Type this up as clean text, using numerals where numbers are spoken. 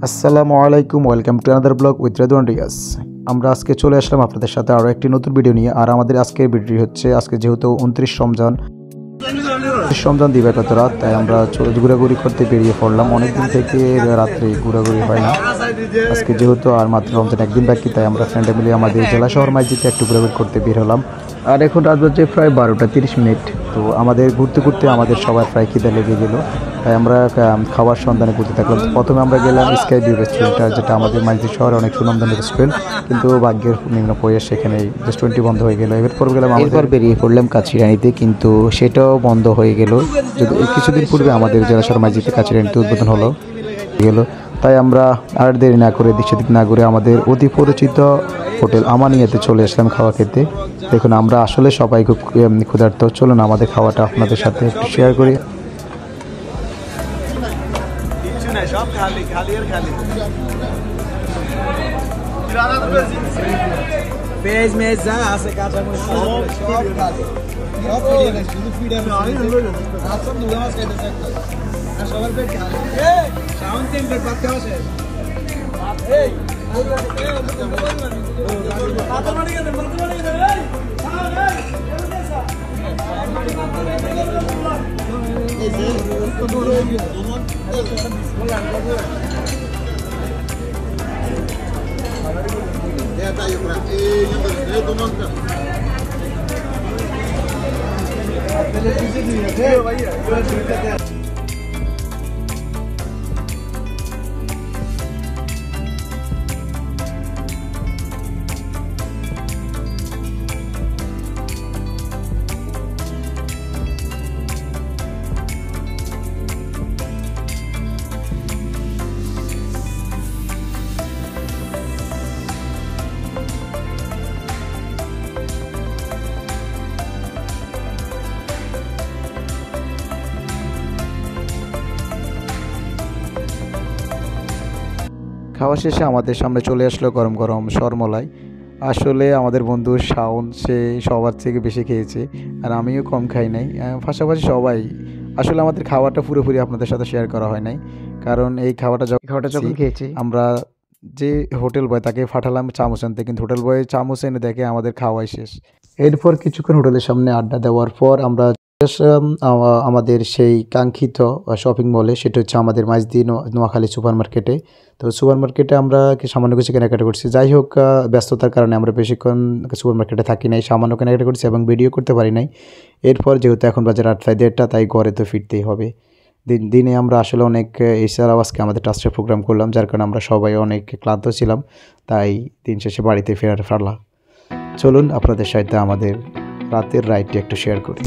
আসসালামু আলাইকুম, welcome to another blog with Redwan Riaz. আমরা আজকে চলে আসলাম আপনাদের সাথে আরও একটি নতুন ভিডিও নিয়ে। আর আমাদের আজকের ভিডিও হচ্ছে, আজকে যেহেতু 29 রমজান দিবাগত রাত, তাই আমরা ঘোরাঘুরি করতে বেরিয়ে পড়লাম। অনেকদিন থেকে রাত্রে ঘোরাঘুরি হয় না। আজকে যেহেতু আর মাত্র রমজান একদিন বাকি, তাই আমরা ফ্রেন্ডে মিলে আমাদের জেলা শহর মসজিদে একটু ঘোরাঘুরি করতে বের হলাম। আর এখন রাত বাজে প্রায় 12টা 30। তো আমাদের ঘুরতে ঘুরতে আমাদের সবার প্রায় খিদে লেগে গেল, তাই আমরা খাবার সন্ধানে ঘুরতে থাকলাম। প্রথমে আমরা গেলাম স্কাই ভিউ রেস্টুরেন্টটা, যেটা আমাদের মাইজদি শহরে অনেক সুনামধন্য রেস্টুরেন্ট, কিন্তু ভাগ্যের নিম্ন প্রয়াস সেখানে রেস্টুরেন্টটি বন্ধ হয়ে গেল। এরপর গেলাম, এরপর বেরিয়ে পড়লাম কাছিরানিতে, কিন্তু সেটাও বন্ধ হয়ে গেল। যদি কিছুদিন পূর্বে আমাদের জেলা শহর মসজিদে কাছিরানিতে উদ্বোধন গেল, তাই আমরা আর দেরি না করে দিক সেদিক না করে আমাদের অতি পরিচিত হোটেল আমানিয়াতে চলে আসলাম খাওয়া খেতে। দেখুন, আমরা আসলে সবাই খুব ক্ষুধার্ত। চলুন আমাদের খাওয়াটা আপনাদের সাথে একটু শেয়ার করি। খাওয়া শেষে আমাদের সামনে চলে আসলো গরম গরম শরমলাই। আসলে আমাদের বন্ধু শাওন, সে সবার থেকে বেশি খেয়েছে, আর আমিও কম খাই নাই। পাশাপাশি সবাই, আসলে আমাদের খাওয়াটা পুরোপুরি আপনাদের সাথে শেয়ার করা হয় নাই, কারণ এই খাওয়াটা যখন খেয়েছি আমরা, যে হোটেল বয় তাকে পাঠালাম চামচ আনতে, কিন্তু হোটেল বয় চামচ এনে দেখে আমাদের খাওয়াই শেষ। এরপর কিছুক্ষণ হোটেলের সামনে আড্ডা দেওয়ার পর আমরা আমাদের সেই কাঙ্ক্ষিত শপিং মলে, সেটা হচ্ছে আমাদের মাইজদি নোয়াখালী সুপার মার্কেটে। তো সুপার মার্কেটে আমরা সামান্য কিছু কেনাকাটা করছি। যাই হোক, ব্যস্ততার কারণে আমরা বেশিক্ষণ সুপার মার্কেটে থাকি নাই, সামান্য কেনাকাটা করছি এবং ভিডিও করতে পারি নাই। এরপর যেহেতু এখন বাজে রাত 1:30, তাই ঘরে তো ফিরতেই হবে। দিনে আমরা আসলে অনেক, এছাড়াও আজকে আমাদের ট্রাস্টের প্রোগ্রাম করলাম, যার কারণে আমরা সবাই অনেক ক্লান্ত ছিলাম, তাই দিন শেষে বাড়িতে ফেরালাম। চলুন আপনাদের সাথে আমাদের রাতের রাইডটি একটু শেয়ার করি।